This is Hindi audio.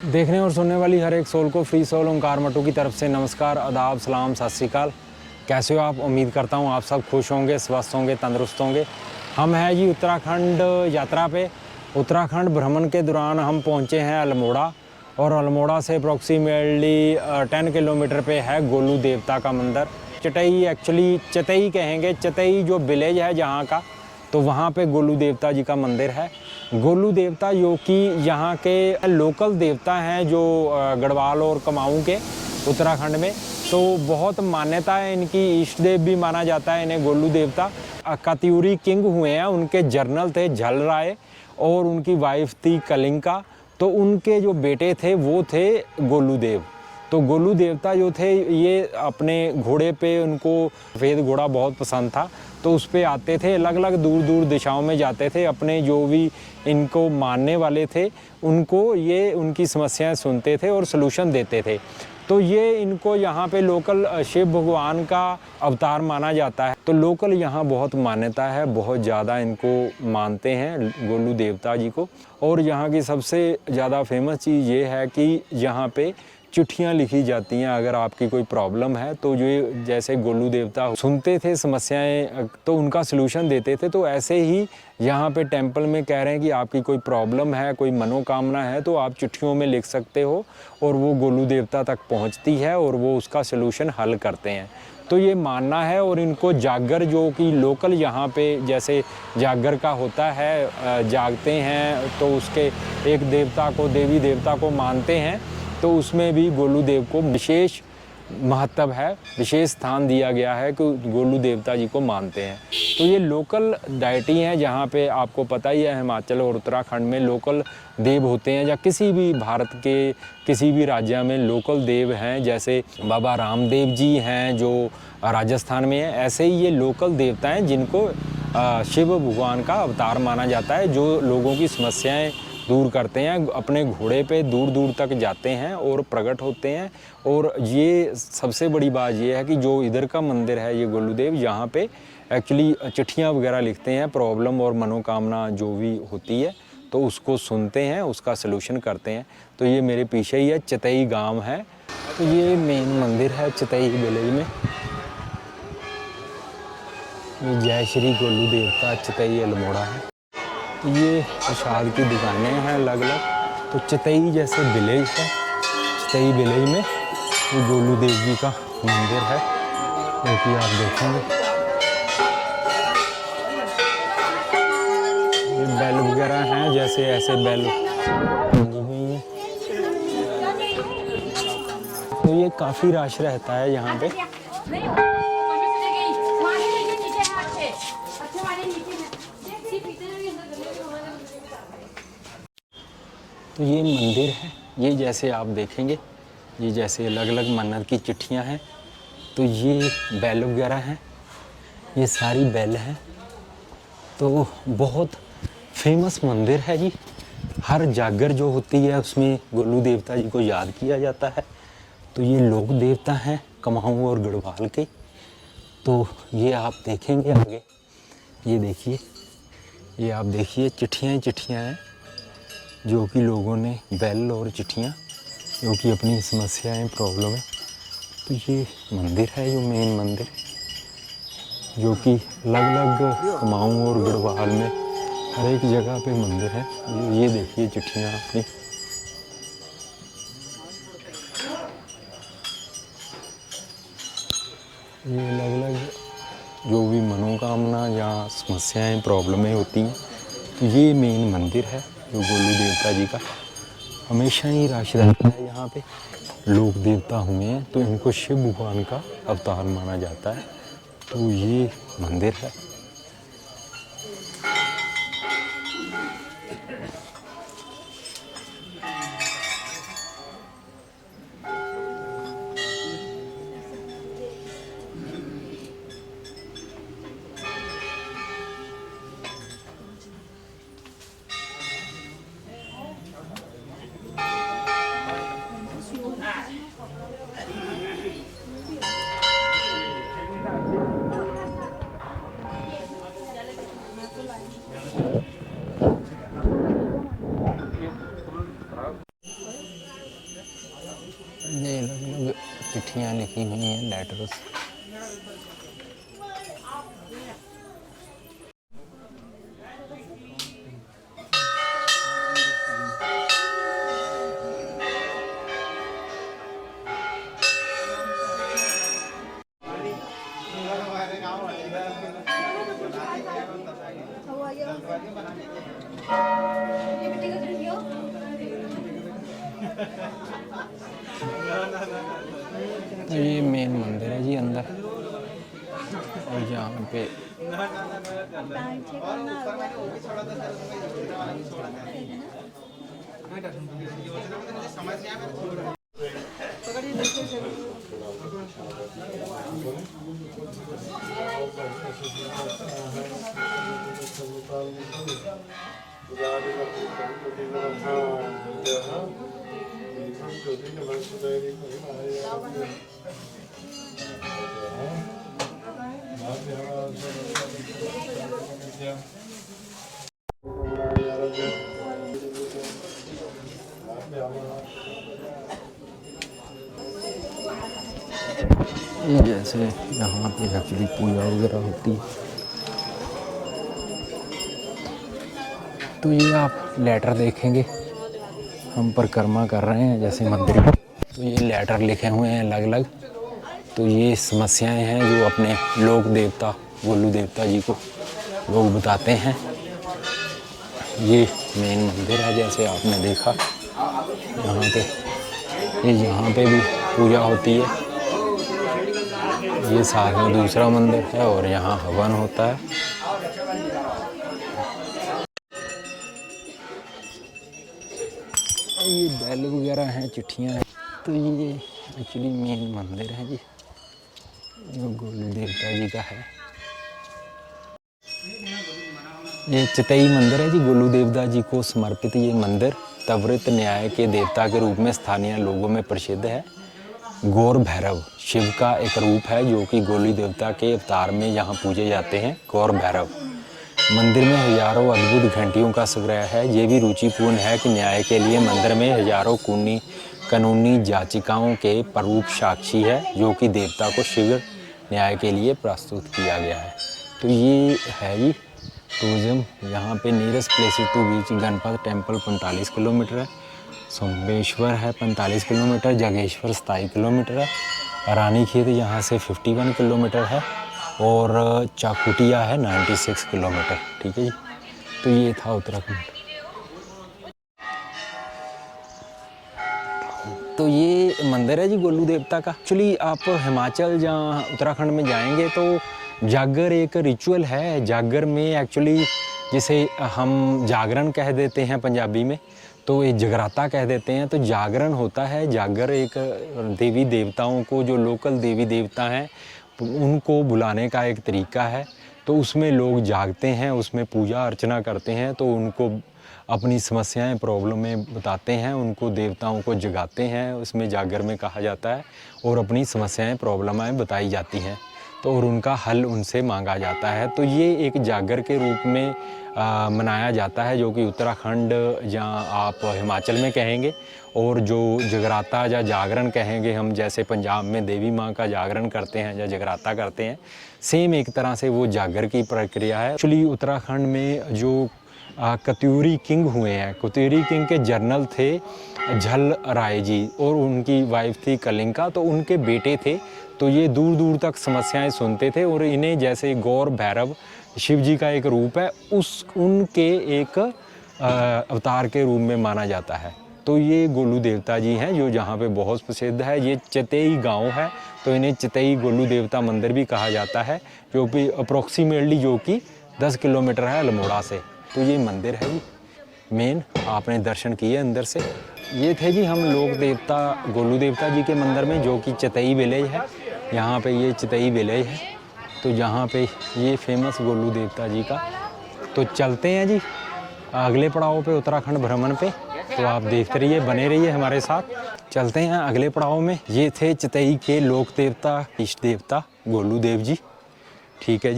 देखने और सुनने वाली हर एक सोल को फ्री सोल ओंकार मटू की तरफ से नमस्कार, आदाब, सलाम, सत श्री अकाल। कैसे हो आप? उम्मीद करता हूँ आप सब खुश होंगे, स्वस्थ होंगे, तंदुरुस्त होंगे। हम हैं जी उत्तराखंड यात्रा पे। उत्तराखंड भ्रमण के दौरान हम पहुँचे हैं अल्मोड़ा, और अल्मोड़ा से अप्रॉक्सीमेटली 10 किलोमीटर पे है गोलू देवता का मंदिर। चटई, एक्चुअली चतई कहेंगे, चतई जो विलेज है जहाँ का, तो वहाँ पे गोलू देवता जी का मंदिर है। गोलू देवता जो कि यहाँ के लोकल देवता हैं, जो गढ़वाल और कुमाऊँ के उत्तराखंड में, तो बहुत मान्यता है इनकी। इष्ट देव भी माना जाता है इन्हें गोलू देवता। कत्यूरी किंग हुए हैं, उनके जर्नल थे झल राय और उनकी वाइफ थी कलिंका। तो उनके जो बेटे थे वो थे गोलू देव। तो गोलू देवता जो थे ये अपने घोड़े पे, उनको सफ़ेद घोड़ा बहुत पसंद था, तो उस पे आते थे, अलग अलग दूर दूर दिशाओं में जाते थे। अपने जो भी इनको मानने वाले थे उनको ये उनकी समस्याएं सुनते थे और सलूशन देते थे। तो ये इनको यहाँ पे लोकल शिव भगवान का अवतार माना जाता है। तो लोकल यहाँ बहुत मान्यता है, बहुत ज़्यादा इनको मानते हैं गोलू देवता जी को। और यहाँ की सबसे ज़्यादा फेमस चीज़ ये है कि यहाँ पे चिट्ठियाँ लिखी जाती हैं। अगर आपकी कोई प्रॉब्लम है तो जो जैसे गोलू देवता सुनते थे समस्याएं, तो उनका सलूशन देते थे, तो ऐसे ही यहाँ पे टेंपल में कह रहे हैं कि आपकी कोई प्रॉब्लम है, कोई मनोकामना है, तो आप चिट्ठियों में लिख सकते हो और वो गोलू देवता तक पहुँचती है और वो उसका सलूशन हल करते हैं। तो ये मानना है। और इनको जागर, जो कि लोकल यहाँ पे जैसे जागर का होता है, जागते हैं तो उसके एक देवता को, देवी देवता को मानते हैं, तो उसमें भी गोलू देव को विशेष महत्व है, विशेष स्थान दिया गया है कि गोलू देवता जी को मानते हैं। तो ये लोकल डायटी हैं, जहाँ पे आपको पता ही है हिमाचल और उत्तराखंड में लोकल देव होते हैं, या किसी भी भारत के किसी भी राज्य में लोकल देव हैं। जैसे बाबा रामदेव जी हैं जो राजस्थान में है, ऐसे ही ये लोकल देवता हैं जिनको शिव भगवान का अवतार माना जाता है, जो लोगों की समस्याएं दूर करते हैं। अपने घोड़े पे दूर दूर तक जाते हैं और प्रकट होते हैं। और ये सबसे बड़ी बात ये है कि जो इधर का मंदिर है ये गोलू देव, यहाँ पे एक्चुअली चिट्ठियाँ वगैरह लिखते हैं, प्रॉब्लम और मनोकामना जो भी होती है तो उसको सुनते हैं, उसका सलूशन करते हैं। तो ये मेरे पीछे ही है, चतई गांव है। तो ये मेन मंदिर है चतई विलेज में। ये जय श्री गोलू देवता चतई अल्मोड़ा है। तो ये प्रसाद की दुकानें हैं अलग अलग। तो चतई जैसे विलेज है, चतई विलेज में ये गोलू देव जी का मंदिर है, जो कि आप देखेंगे। ये बैल वगैरह हैं, जैसे ऐसे बैल लगी हुई हैं। तो ये काफ़ी रश रहता है यहाँ पे। तो ये मंदिर है, ये जैसे आप देखेंगे, ये जैसे अलग अलग मन्नत की चिट्ठियाँ हैं। तो ये बैल वगैरह हैं, ये सारी बैल हैं। तो बहुत फेमस मंदिर है जी। हर जागर जो होती है उसमें गोलू देवता जी को याद किया जाता है। तो ये लोक देवता हैं कुमाऊँ और गढ़वाल के। तो ये आप देखेंगे आगे, ये देखिए, ये आप देखिए चिट्ठियाँ ही चिट्ठियाँ हैं, जो कि लोगों ने बैल और चिट्ठियाँ, जो कि अपनी समस्याएं, प्रॉब्लम है। तो ये मंदिर है, जो मेन मंदिर, जो कि अलग अलग कुमाऊँ और गढ़वाल में हर एक जगह पे मंदिर है। ये देखिए चिट्ठियाँ अपनी। ये अलग अलग जो भी मनोकामना या समस्याएं, प्रॉब्लमें होती हैं, तो ये मेन मंदिर है जो गोलू देवता जी का। हमेशा ही रश रहता है यहाँ पे। लोक देवता हुए हैं तो इनको शिव भगवान का अवतार माना जाता है। तो ये मंदिर है। ये अलग अलग चिट्ठियाँ लिखी हुई हैं, लेटर्स। तो ये मेन मंदिर है जी अंदर, और यहाँ पे ये जैसे यहाँ पे एक्चुअली पूजा वगैरह होती है, तो ये आप लेटर देखेंगे, हम परिक्रमा कर रहे हैं जैसे मंदिर में, तो ये लेटर लिखे हुए हैं अलग अलग। तो ये समस्याएं हैं जो अपने लोक देवता गोलू देवता जी को लोग बताते हैं। ये मेन मंदिर है जैसे आपने देखा, यहाँ पे यहाँ पे भी पूजा होती है। ये साथ में दूसरा मंदिर है और यहाँ हवन होता है। ये बैल वगैरह हैं, चिट्ठियाँ हैं। तो ये एक्चुअली मेन मंदिर है जी, जो गोलू देवता जी का है। ये चितई मंदिर है जी, गोलू देवता जी को समर्पित ये मंदिर त्वरित न्याय के देवता के रूप में स्थानीय लोगों में प्रसिद्ध है। गौर भैरव शिव का एक रूप है जो कि गोलू देवता के अवतार में यहाँ पूजे जाते हैं। गौर भैरव मंदिर में हजारों अद्भुत घंटियों का संग्रह है। ये भी रुचिपूर्ण है कि न्याय के लिए मंदिर में हजारों कानूनी याचिकाओं के प्ररूप साक्षी है, जो कि देवता को शीघ्र न्याय के लिए प्रस्तुत किया गया है। तो ये है जी टूरिज्म। यहाँ पे nearest places to beach Ganpat temple 45 kilometer है, सोमेश्वर है 45 किलोमीटर, जागेश्वर 27 किलोमीटर है, रानीखेत यहाँ से 51 किलोमीटर है, और चाकुटिया है 96 किलोमीटर। ठीक है जी, तो ये था उत्तराखंड। तो ये मंदिर है जी गोलू देवता का। एक्चुअली आप हिमाचल जहाँ उत्तराखंड में जाएंगे तो जागर एक रिचुअल है। जागर में एक्चुअली जिसे हम जागरण कह देते हैं पंजाबी में, तो ये जगराता कह देते हैं। तो जागरण होता है। जागर एक देवी देवताओं को, जो लोकल देवी देवता हैं, उनको बुलाने का एक तरीका है। तो उसमें लोग जागते हैं, उसमें पूजा अर्चना करते हैं, तो उनको अपनी समस्याएं प्रॉब्लमें बताते हैं, उनको देवताओं को जगाते हैं, उसमें जागर में कहा जाता है, और अपनी समस्याएं प्रॉब्लमें बताई जाती हैं, तो और उनका हल उनसे मांगा जाता है। तो ये एक जागर के रूप में मनाया जाता है, जो कि उत्तराखंड या आप हिमाचल में कहेंगे, और जो जगराता या जागरण कहेंगे हम, जैसे पंजाब में देवी माँ का जागरण करते हैं या जगराता करते हैं, सेम एक तरह से वो जागर की प्रक्रिया है। एक्चुअली उत्तराखंड में जो कत्यूरी किंग हुए हैं, कत्यूरी किंग के जनरल थे झल राय जी, और उनकी वाइफ थी कलिंका, तो उनके बेटे थे। तो ये दूर दूर तक समस्याएं सुनते थे, और इन्हें जैसे गौर भैरव शिव जी का एक रूप है, उनके एक अवतार के रूप में माना जाता है। तो ये गोलू देवता जी हैं जो जहाँ पे बहुत प्रसिद्ध है। ये चितई गांव है, तो इन्हें चितई गोलू देवता मंदिर भी कहा जाता है, जो कि अप्रोक्सीमेटली जो कि 10 किलोमीटर है अल्मोड़ा से। तो ये मंदिर है जी मेन, आपने दर्शन किए अंदर से। ये थे जी हम लोक देवता गोलू देवता जी के मंदिर में, जो कि चितई विलेज है। यहाँ पे ये चितई विलेज है, तो यहाँ पे ये फेमस गोलू देवता जी का। तो चलते हैं जी अगले पड़ाव पे, उत्तराखंड भ्रमण पे। तो आप देखते रहिए, बने रहिए हमारे साथ। चलते हैं अगले पड़ाव में। ये थे चितई के लोक देवता इष्ट देवता गोलू देव जी। ठीक है जी।